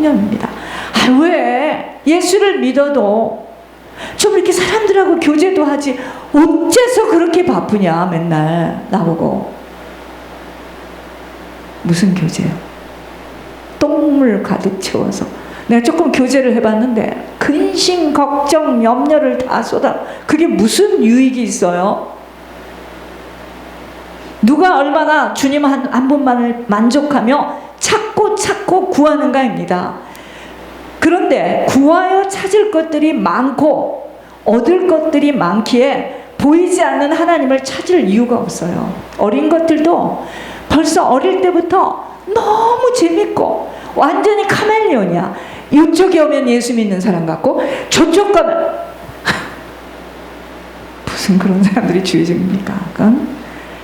청년입니다. 왜 예수를 믿어도 좀 이렇게 사람들하고 교제도 하지 어째서 그렇게 바쁘냐 맨날 나보고. 무슨 교제요? 똥물 가득 채워서 내가 조금 교제를 해봤는데 근심, 걱정, 염려를 다 쏟아. 그게 무슨 유익이 있어요? 누가 얼마나 주님 한 분만을 만족하며 찾고 구하는가입니다. 그런데 구하여 찾을 것들이 많고 얻을 것들이 많기에 보이지 않는 하나님을 찾을 이유가 없어요. 어린 것들도 벌써 어릴 때부터 너무 재밌고 완전히 카멜레온이야. 이쪽에 오면 예수 믿는 사람 같고 저쪽 가면 무슨 그런 사람들이 주의적입니까?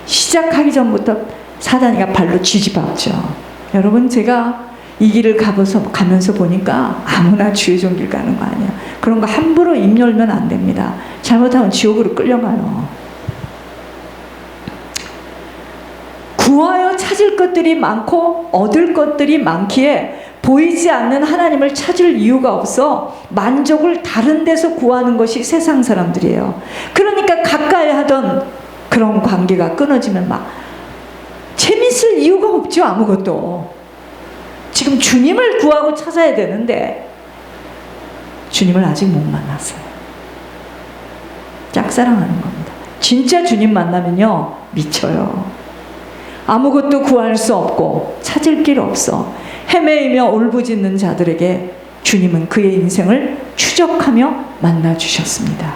시작하기 전부터 사단이가 발로 쥐집었죠. 여러분, 제가 이 길을 가면서 보니까 아무나 주의 종길 가는 거 아니야. 그런 거 함부로 입 열면 안 됩니다. 잘못하면 지옥으로 끌려가요. 구하여 찾을 것들이 많고 얻을 것들이 많기에 보이지 않는 하나님을 찾을 이유가 없어 만족을 다른 데서 구하는 것이 세상 사람들이에요. 그러니까 가까이 하던 그런 관계가 끊어지면 막 재밌을 이유가 없죠. 아무것도. 지금 주님을 구하고 찾아야 되는데 주님을 아직 못 만났어요. 짝사랑하는 겁니다. 진짜 주님 만나면요 미쳐요. 아무것도 구할 수 없고 찾을 길 없어 헤매이며 울부짖는 자들에게 주님은 그의 인생을 추적하며 만나주셨습니다.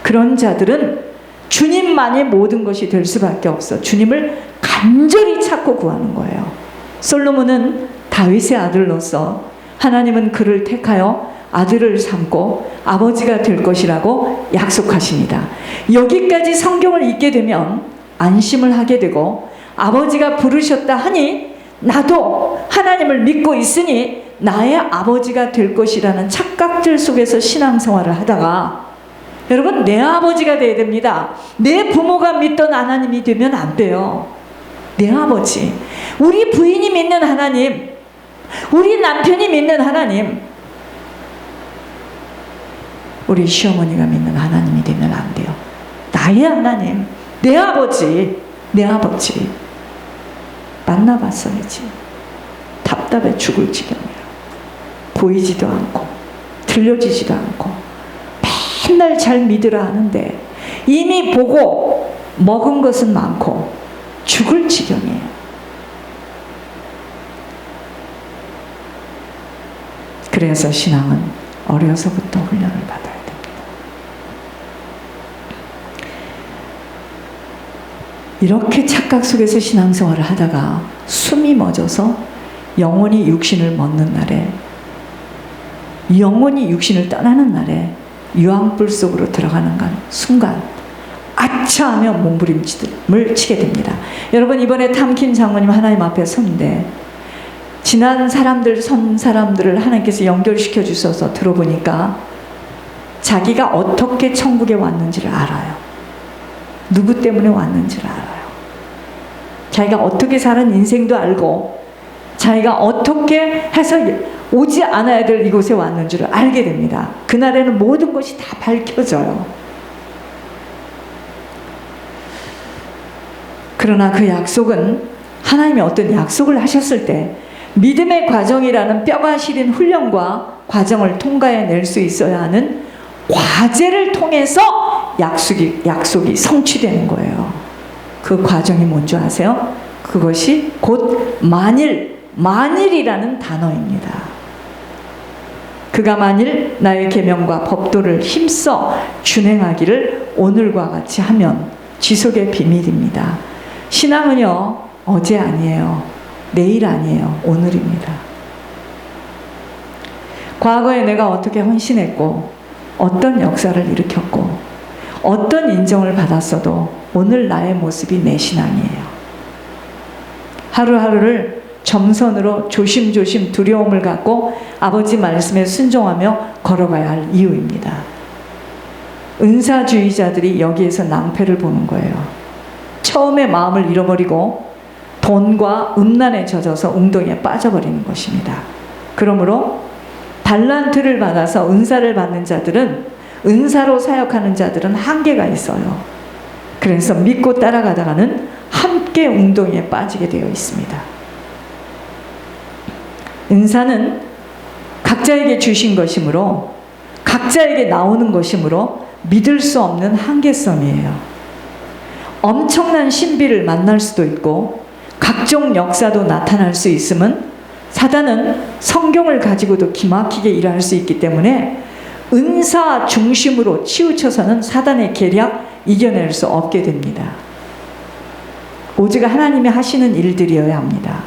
그런 자들은 주님만이 모든 것이 될 수밖에 없어 주님을 간절히 찾고 구하는 거예요. 솔로몬은 다윗의 아들로서 하나님은 그를 택하여 아들을 삼고 아버지가 될 것이라고 약속하십니다. 여기까지 성경을 읽게 되면 안심을 하게 되고 아버지가 부르셨다 하니 나도 하나님을 믿고 있으니 나의 아버지가 될 것이라는 착각들 속에서 신앙생활을 하다가 여러분, 내 아버지가 돼야 됩니다. 내 부모가 믿던 하나님이 되면 안 돼요. 내 아버지, 우리 부인이 믿는 하나님, 우리 남편이 믿는 하나님, 우리 시어머니가 믿는 하나님이 되면 안 돼요. 나의 하나님, 내 아버지, 내 아버지 만나봤어야지. 답답해 죽을 지경이야. 보이지도 않고 들려지지도 않고 맨날 잘 믿으라 하는데 이미 보고 먹은 것은 많고 죽을 지경이에요. 그래서 신앙은 어려서부터 훈련을 받아야 됩니다. 이렇게 착각 속에서 신앙생활을 하다가 숨이 멎어서 영혼이 육신을 멎는 날에, 영혼이 육신을 떠나는 날에 유황불 속으로 들어가는 순간 아차 하며 몸부림을 치게 됩니다. 여러분, 이번에 탐킨 장모님 하나님 앞에 섰는데 지난 사람들, 선 사람들을 하나님께서 연결시켜 주셔서 들어보니까 자기가 어떻게 천국에 왔는지를 알아요. 누구 때문에 왔는지를 알아요. 자기가 어떻게 사는 인생도 알고 자기가 어떻게 해서 오지 않아야 될 이곳에 왔는지를 알게 됩니다. 그날에는 모든 것이 다 밝혀져요. 그러나 그 약속은 하나님이 어떤 약속을 하셨을 때 믿음의 과정이라는 뼈가 시린 훈련과 과정을 통과해낼 수 있어야 하는 과제를 통해서 약속이 성취되는 거예요. 그 과정이 뭔지 아세요? 그것이 곧 만일이라는 단어입니다. 그가 만일 나의 계명과 법도를 힘써 준행하기를 오늘과 같이 하면 지속의 비밀입니다. 신앙은요, 어제 아니에요. 내일 아니에요. 오늘입니다. 과거에 내가 어떻게 헌신했고 어떤 역사를 일으켰고 어떤 인정을 받았어도 오늘 나의 모습이 내 신앙이에요. 하루하루를 점선으로 조심조심 두려움을 갖고 아버지 말씀에 순종하며 걸어가야 할 이유입니다. 은사주의자들이 여기에서 낭패를 보는 거예요. 처음에 마음을 잃어버리고 돈과 음란에 젖어서 웅덩이에 빠져버리는 것입니다. 그러므로 달란트를 받아서 은사를 받는 자들은, 은사로 사역하는 자들은 한계가 있어요. 그래서 믿고 따라가다가는 함께 웅덩이에 빠지게 되어 있습니다. 은사는 각자에게 주신 것이므로, 각자에게 나오는 것이므로 믿을 수 없는 한계성이에요. 엄청난 신비를 만날 수도 있고 각종 역사도 나타날 수 있음은 사단은 성경을 가지고도 기막히게 일할 수 있기 때문에 은사 중심으로 치우쳐서는 사단의 계략 이겨낼 수 없게 됩니다. 오직 하나님이 하시는 일들이어야 합니다.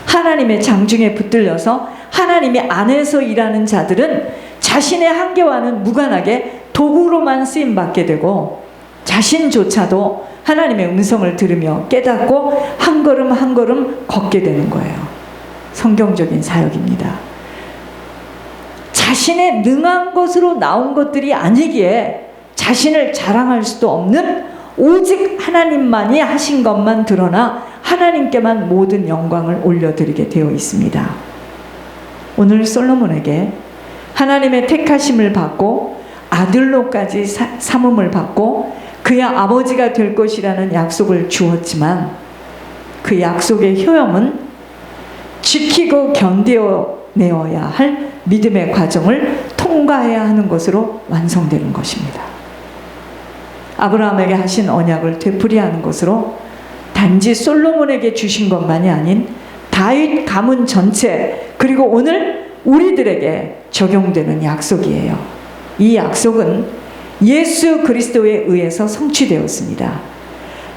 하나님의 장중에 붙들려서 하나님의 안에서 일하는 자들은 자신의 한계와는 무관하게 도구로만 쓰임받게 되고 자신조차도 하나님의 음성을 들으며 깨닫고 한 걸음 한 걸음 걷게 되는 거예요. 성경적인 사역입니다. 자신의 능한 것으로 나온 것들이 아니기에 자신을 자랑할 수도 없는, 오직 하나님만이 하신 것만 드러나 하나님께만 모든 영광을 올려드리게 되어 있습니다. 오늘 솔로몬에게 하나님의 택하심을 받고 아들로까지 삼음을 받고 그의 아버지가 될 것이라는 약속을 주었지만 그 약속의 효험은 지키고 견뎌내어야 할 믿음의 과정을 통과해야 하는 것으로 완성되는 것입니다. 아브라함에게 하신 언약을 되풀이하는 것으로 단지 솔로몬에게 주신 것만이 아닌 다윗 가문 전체, 그리고 오늘 우리들에게 적용되는 약속이에요. 이 약속은 예수 그리스도에 의해서 성취되었습니다.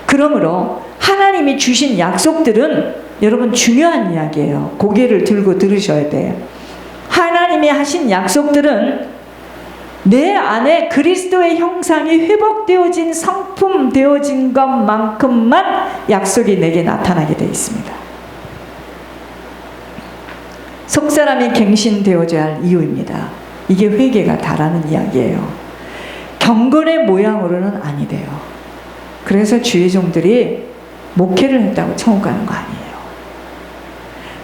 그러므로 하나님이 주신 약속들은 여러분 중요한 이야기예요. 고개를 들고 들으셔야 돼요. 하나님이 하신 약속들은 내 안에 그리스도의 형상이 회복되어진, 성품되어진 것만큼만 약속이 내게 나타나게 되어 있습니다. 속사람이 갱신되어져야 할 이유입니다. 이게 회개가 다라는 이야기예요. 경건의 모양으로는 아니 돼요. 그래서 주의 종들이 목회를 했다고 천국 가는 거 아니에요.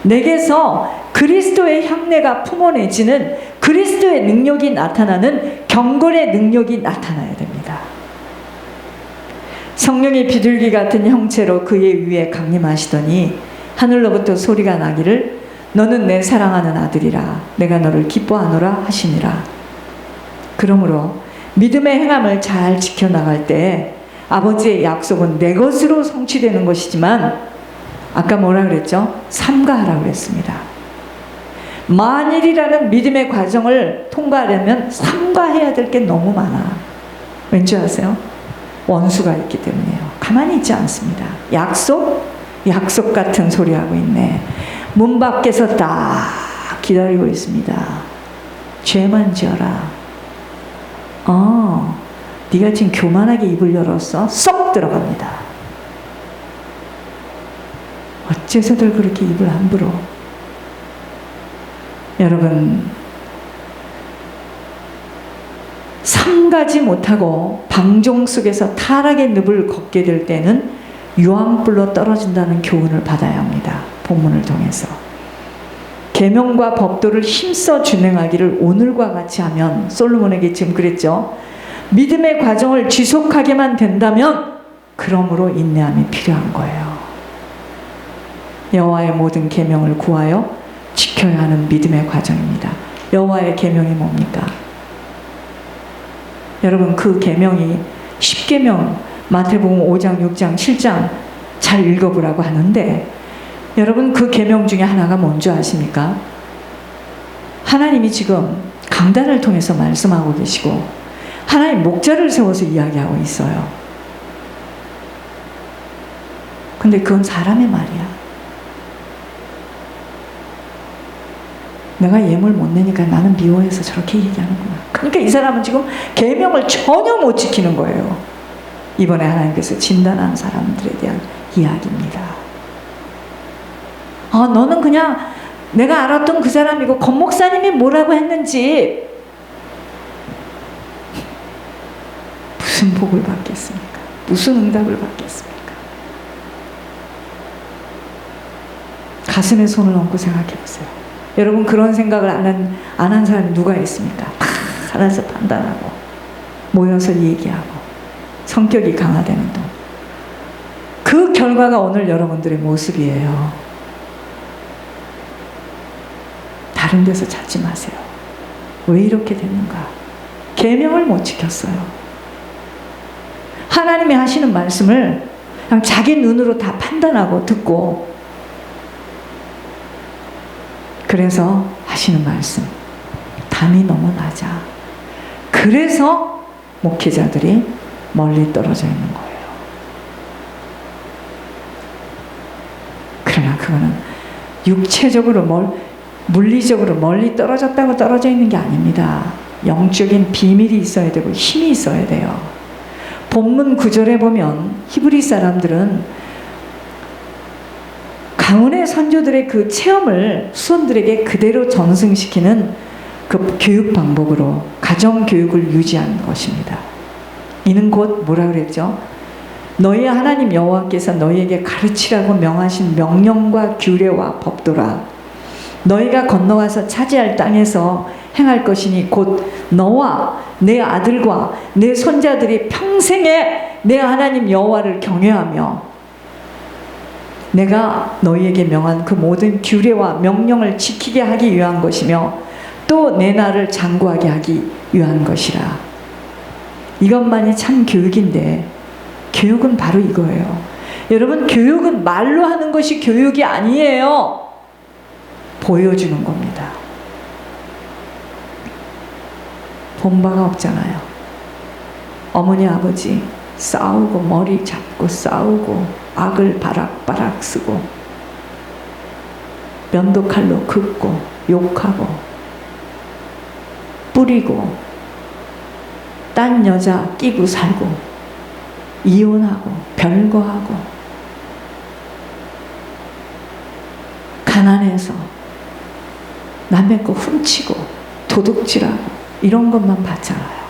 내게서 그리스도의 향내가 품어내지는, 그리스도의 능력이 나타나는 경건의 능력이 나타나야 됩니다. 성령이 비둘기 같은 형체로 그의 위에 강림하시더니 하늘로부터 소리가 나기를 너는 내 사랑하는 아들이라 내가 너를 기뻐하노라 하시니라. 그러므로 믿음의 행함을 잘 지켜나갈 때 아버지의 약속은 내 것으로 성취되는 것이지만 아까 뭐라 그랬죠? 삼가하라고 그랬습니다. 만일이라는 믿음의 과정을 통과하려면 삼가해야 될 게 너무 많아. 왠지 아세요? 원수가 있기 때문이에요. 가만히 있지 않습니다. 약속 같은 소리 하고 있네. 문 밖에서 딱 기다리고 있습니다. 죄만 지어라. 네가 지금 교만하게 입을 열었어? 쏙 들어갑니다. 어째서들 그렇게 입을 함부로. 여러분, 삼가지 못하고 방종 속에서 타락의 늪을 걷게 될 때는 유황불로 떨어진다는 교훈을 받아야 합니다. 본문을 통해서. 계명과 법도를 힘써 준행하기를 오늘과 같이 하면, 솔로몬에게 지금 그랬죠. 믿음의 과정을 지속하게만 된다면 그러므로 인내함이 필요한 거예요. 여호와의 모든 계명을 구하여 지켜야 하는 믿음의 과정입니다. 여호와의 계명이 뭡니까? 여러분, 그 계명이 10계명, 마태복음 5장, 6장, 7장 잘 읽어보라고 하는데 여러분, 그 계명 중에 하나가 뭔지 아십니까? 하나님이 지금 강단을 통해서 말씀하고 계시고 하나님 목자를 세워서 이야기하고 있어요. 근데 그건 사람의 말이야. 내가 예물 못 내니까 나는 미워해서 저렇게 얘기하는구나. 그러니까 이 사람은 지금 계명을 전혀 못 지키는 거예요. 이번에 하나님께서 진단한 사람들에 대한 이야기입니다. 너는 그냥 내가 알았던 그 사람이고 권 목사님이 뭐라고 했는지 무슨 복을 받겠습니까? 무슨 응답을 받겠습니까? 가슴에 손을 얹고 생각해 보세요. 여러분 그런 생각을 안 한 사람이 누가 있습니까? 다 알아서 판단하고 모여서 얘기하고 성격이 강화되는 동. 그 결과가 오늘 여러분들의 모습이에요. 다른 데서 찾지 마세요. 왜 이렇게 됐는가? 계명을 못 지켰어요. 하나님이 하시는 말씀을 그냥 자기 눈으로 다 판단하고 듣고, 그래서 하시는 말씀 담이 너무 낮아. 그래서 목회자들이 멀리 떨어져 있는 거예요. 그러나 그거는 육체적으로 물리적으로 멀리 떨어졌다고 떨어져 있는 게 아닙니다. 영적인 비밀이 있어야 되고 힘이 있어야 돼요. 본문 9절에 보면 히브리 사람들은 가문의 선조들의 그 체험을 후손들에게 그대로 전승시키는 그 교육 방법으로 가정 교육을 유지한 것입니다. 이는 곧 뭐라 그랬죠? 너희 하나님 여호와께서 너희에게 가르치라고 명하신 명령과 규례와 법도라. 너희가 건너가서 차지할 땅에서 행할 것이니 곧 너와 내 아들과 내 손자들이 평생에 내 하나님 여호와를 경외하며 내가 너희에게 명한 그 모든 규례와 명령을 지키게 하기 위한 것이며 또 내 나라를 장구하게 하기 위한 것이라. 이것만이 참 교육인데, 교육은 바로 이거예요. 여러분, 교육은 말로 하는 것이 교육이 아니에요. 보여주는 겁니다. 본 바가 없잖아요. 어머니 아버지 싸우고 머리 잡고 싸우고 악을 바락바락 쓰고 면도칼로 긋고 욕하고 뿌리고 딴 여자 끼고 살고 이혼하고 별거하고 가난해서 남의 거 훔치고 도둑질하고 이런 것만 봤잖아요.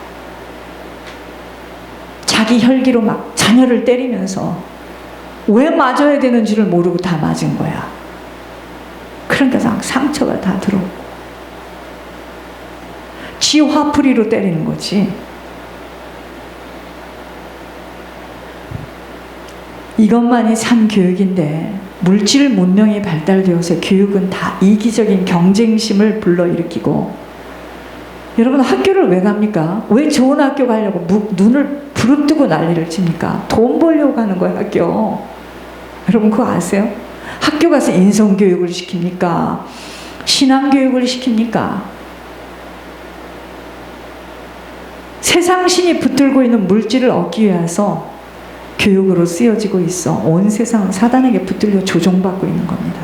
자기 혈기로 막 자녀를 때리면서 왜 맞아야 되는지를 모르고 다 맞은 거야. 그러니까 상처가 다 들어오고 지 화풀이로 때리는 거지. 이것만이 참 교육인데, 물질 문명이 발달되어서 교육은 다 이기적인 경쟁심을 불러일으키고, 여러분 학교를 왜 갑니까? 왜 좋은 학교 가려고 눈을 부릅뜨고 난리를 칩니까? 돈 벌려고 가는 거예요, 학교. 여러분 그거 아세요? 학교 가서 인성교육을 시킵니까? 신앙교육을 시킵니까? 세상신이 붙들고 있는 물질을 얻기 위해서 교육으로 쓰여지고 있어. 온 세상은 사단에게 붙들려 조종받고 있는 겁니다.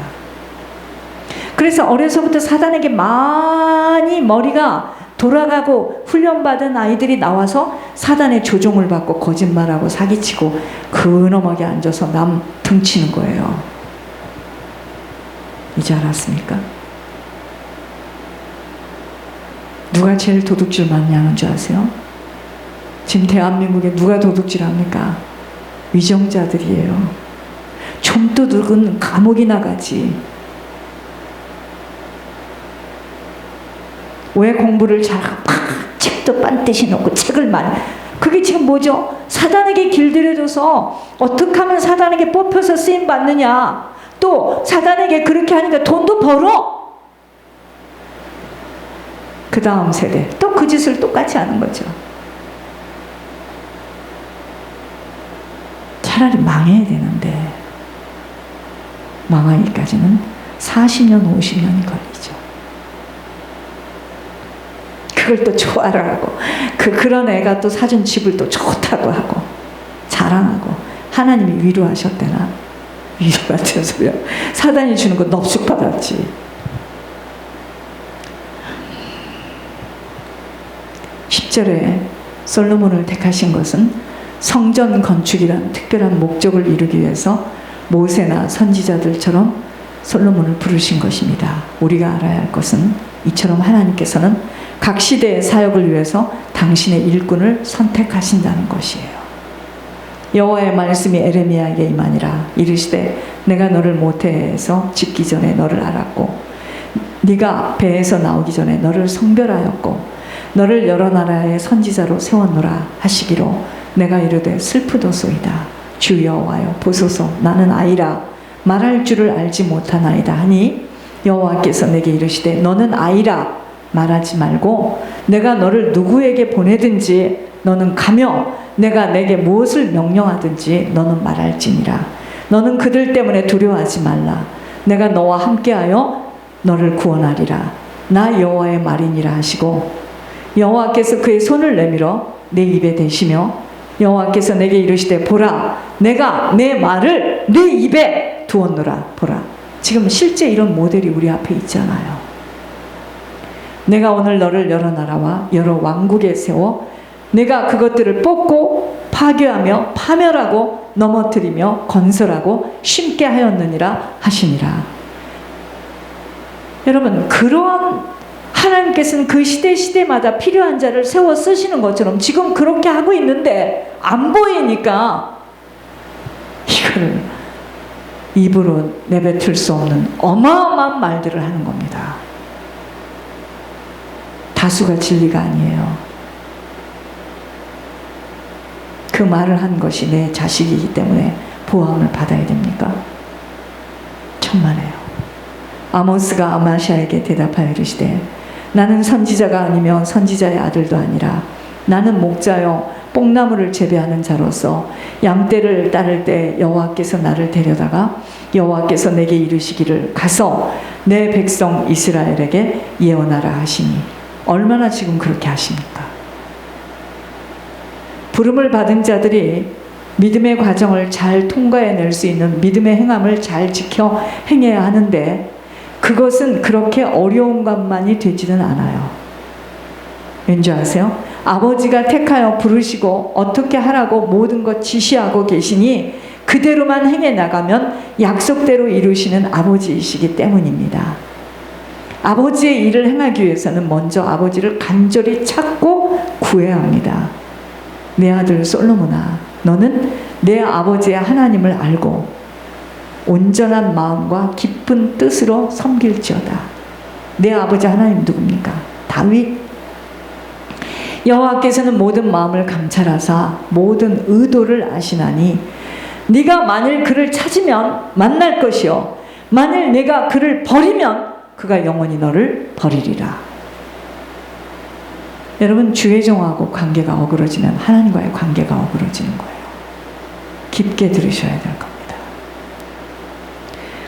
그래서 어려서부터 사단에게 많이 머리가 돌아가고 훈련받은 아이들이 나와서 사단의 조종을 받고 거짓말하고 사기치고 근엄하게 앉아서 남 등치는 거예요. 이제 알았습니까? 누가 제일 도둑질 많이 하는 줄 아세요? 지금 대한민국에 누가 도둑질 합니까? 위정자들이에요. 좀도둑은 감옥이나 가지. 왜 공부를 잘하고 책도 빤듯이 놓고 책을 많이, 그게 지금 뭐죠? 사단에게 길들여져서 어떻게 하면 사단에게 뽑혀서 쓰임 받느냐, 또 사단에게 그렇게 하니까 돈도 벌어. 그 다음 세대 또 그 짓을 똑같이 하는 거죠. 차라리 망해야 되는데 망하기까지는 40년 50년이 걸리죠. 그걸 또 좋아라 하고 그런 애가 또 사준 집을 또 좋다고 하고 자랑하고 하나님이 위로하셨대나? 위로 같은 소리야. 사단이 주는 거 넙죽 받았지. 10절에 솔로몬을 택하신 것은 성전 건축이란 특별한 목적을 이루기 위해서 모세나 선지자들처럼 솔로몬을 부르신 것입니다. 우리가 알아야 할 것은 이처럼 하나님께서는 각 시대의 사역을 위해서 당신의 일꾼을 선택하신다는 것이에요. 여호와의 말씀이 에레미야에게 임하니라. 이르시되 내가 너를 모태에서 짓기 전에 너를 알았고 네가 배에서 나오기 전에 너를 성별하였고 너를 여러 나라의 선지자로 세웠노라 하시기로 내가 이르되 슬프도소이다. 주 여호와여 보소서 나는 아이라 말할 줄을 알지 못하나이다 하니 여호와께서 내게 이르시되 너는 아이라 말하지 말고 내가 너를 누구에게 보내든지 너는 가며 내가 내게 무엇을 명령하든지 너는 말할지니라. 너는 그들 때문에 두려워하지 말라. 내가 너와 함께하여 너를 구원하리라. 나 여호와의 말이니라 하시고 여호와께서 그의 손을 내밀어 내 입에 대시며 여호와께서 내게 이르시되 보라 내가 내 말을 내 입에 두었노라. 보라. 지금 실제 이런 모델이 우리 앞에 있잖아요. 내가 오늘 너를 여러 나라와 여러 왕국에 세워 내가 그것들을 뽑고 파괴하며 파멸하고 넘어뜨리며 건설하고 심게 하였느니라 하시니라. 여러분, 그런 하나님께서는 그 시대마다 필요한 자를 세워 쓰시는 것처럼 지금 그렇게 하고 있는데 안 보이니까 이걸 입으로 내뱉을 수 없는 어마어마한 말들을 하는 겁니다. 다수가 진리가 아니에요. 그 말을 한 것이 내 자식이기 때문에 보함을 받아야 됩니까? 천만에요. 아모스가 아마샤에게 대답하여 이르시되 나는 선지자가 아니며 선지자의 아들도 아니라 나는 목자요 뽕나무를 재배하는 자로서 양떼를 따를 때 여호와께서 나를 데려다가 여호와께서 내게 이르시기를 가서 내 백성 이스라엘에게 예언하라 하시니 얼마나 지금 그렇게 하십니까? 부름을 받은 자들이 믿음의 과정을 잘 통과해낼 수 있는 믿음의 행함을 잘 지켜 행해야 하는데 그것은 그렇게 어려운 것만이 되지는 않아요. 왠지 아세요? 아버지가 택하여 부르시고 어떻게 하라고 모든 것 지시하고 계시니 그대로만 행해 나가면 약속대로 이루시는 아버지이시기 때문입니다. 아버지의 일을 행하기 위해서는 먼저 아버지를 간절히 찾고 구해야 합니다. 내 아들 솔로몬아, 너는 내 아버지의 하나님을 알고 온전한 마음과 깊은 뜻으로 섬길지어다. 내 아버지 하나님 누굽니까? 다윗. 여호와께서는 모든 마음을 감찰하사 모든 의도를 아시나니 네가 만일 그를 찾으면 만날 것이요 만일 내가 그를 버리면 그가 영원히 너를 버리리라. 여러분, 주의 종하고 관계가 어그러지면 하나님과의 관계가 어그러지는 거예요. 깊게 들으셔야 될 겁니다.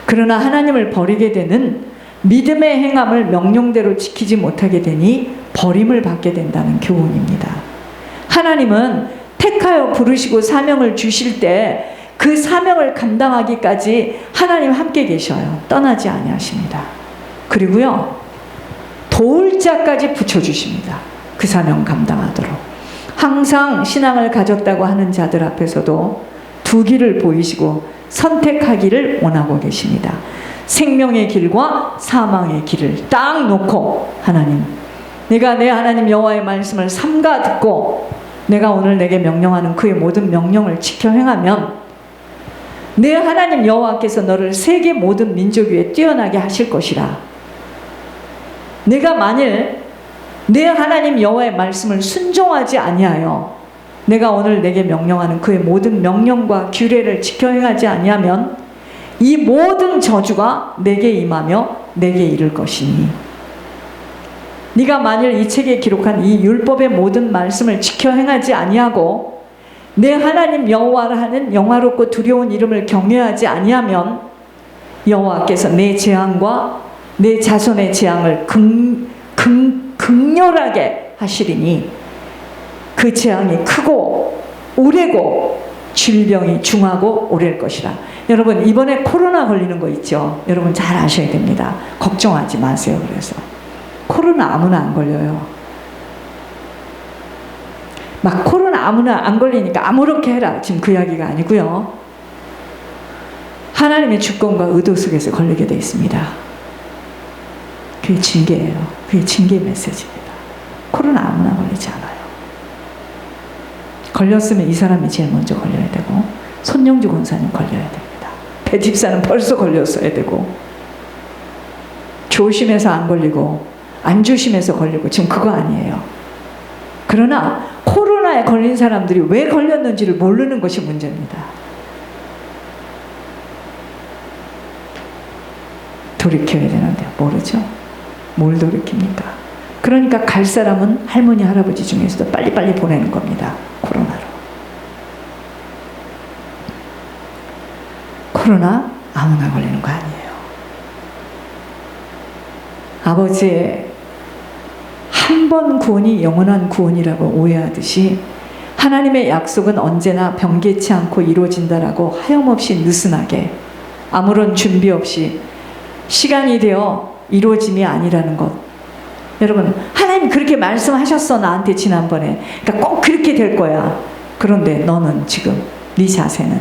그러나 하나님을 버리게 되는 믿음의 행함을 명령대로 지키지 못하게 되니 버림을 받게 된다는 교훈입니다. 하나님은 택하여 부르시고 사명을 주실 때 그 사명을 감당하기까지 하나님 함께 계셔요. 떠나지 아니하십니다. 그리고요, 도울 자까지 붙여주십니다. 그 사명 감당하도록. 항상 신앙을 가졌다고 하는 자들 앞에서도 두 길을 보이시고 선택하기를 원하고 계십니다. 생명의 길과 사망의 길을 딱 놓고 하나님, 내가 내 하나님 여호와의 말씀을 삼가 듣고 내가 오늘 내게 명령하는 그의 모든 명령을 지켜 행하면 내 하나님 여호와께서 너를 세계 모든 민족 위에 뛰어나게 하실 것이라. 내가 만일 내 하나님 여호와의 말씀을 순종하지 아니하여 내가 오늘 내게 명령하는 그의 모든 명령과 규례를 지켜 행하지 아니하면 이 모든 저주가 내게 임하며 내게 이를 것이니 네가 만일 이 책에 기록한 이 율법의 모든 말씀을 지켜 행하지 아니하고 내 하나님 여호와라 하는 영화롭고 두려운 이름을 경외하지 아니하면 여호와께서 내 재앙과 내 자손의 재앙을 극렬하게 하시리니 그 재앙이 크고 오래고 질병이 중하고 오래일 것이라. 여러분, 이번에 코로나 걸리는 거 있죠? 여러분 잘 아셔야 됩니다. 걱정하지 마세요. 그래서 코로나 아무나 안 걸려요. 막 코로나 아무나 안 걸리니까 아무렇게 해라, 지금 그 이야기가 아니고요. 하나님의 주권과 의도 속에서 걸리게 되어 있습니다. 그게 징계예요. 그게 징계 메시지입니다. 코로나 아무나 걸리지 않아요. 걸렸으면 이 사람이 제일 먼저 걸려야 되고 손영주 권사님 걸려야 됩니다. 배 집사는 벌써 걸렸어야 되고 조심해서 안 걸리고 안 조심해서 걸리고 지금 그거 아니에요. 그러나 코로나에 걸린 사람들이 왜 걸렸는지를 모르는 것이 문제입니다. 돌이켜야 되는데 모르죠. 뭘 돌이킵니까? 그러니까 갈 사람은 할머니 할아버지 중에서도 빨리빨리 보내는 겁니다. 코로나로. 코로나 아무나 걸리는 거 아니에요. 아버지의 한 번 구원이 영원한 구원이라고 오해하듯이 하나님의 약속은 언제나 변개치 않고 이루어진다라고 하염없이 느슨하게 아무런 준비 없이 시간이 되어 이루어짐이 아니라는 것. 여러분, 하나님 그렇게 말씀하셨어 나한테 지난번에. 그러니까 꼭 그렇게 될 거야. 그런데 너는 지금 네 자세는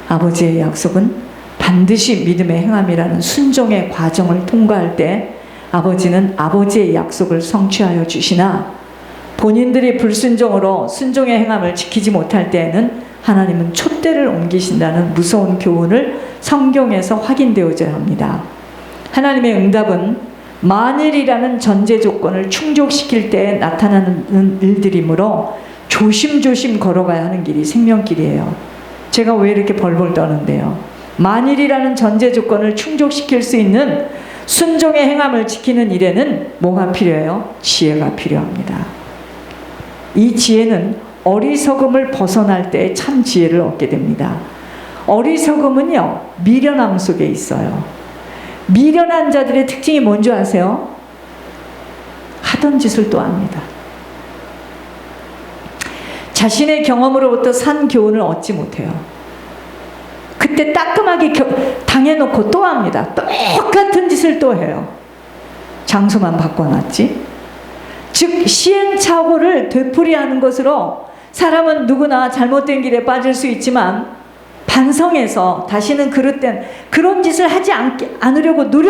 아버지의 약속은 반드시 믿음의 행함이라는 순종의 과정을 통과할 때 아버지는 아버지의 약속을 성취하여 주시나 본인들이 불순종으로 순종의 행함을 지키지 못할 때에는 하나님은 촛대를 옮기신다는 무서운 교훈을 성경에서 확인되어져야 합니다. 하나님의 응답은 만일이라는 전제 조건을 충족시킬 때에 나타나는 일들이므로 조심조심 걸어가야 하는 길이 생명길이에요. 제가 왜 이렇게 벌벌 떠는데요? 만일이라는 전제 조건을 충족시킬 수 있는 순종의 행함을 지키는 일에는 뭐가 필요해요? 지혜가 필요합니다. 이 지혜는 어리석음을 벗어날 때 참 지혜를 얻게 됩니다. 어리석음은요, 미련함 속에 있어요. 미련한 자들의 특징이 뭔지 아세요? 하던 짓을 또 합니다. 자신의 경험으로부터 산 교훈을 얻지 못해요. 그때 따끔하게 당해놓고 또 합니다. 똑같은 짓을 또 해요. 장소만 바꿔놨지. 즉 시행착오를 되풀이하는 것으로 사람은 누구나 잘못된 길에 빠질 수 있지만 반성해서 다시는 그릇된 그런 짓을 하지 않으려고 노력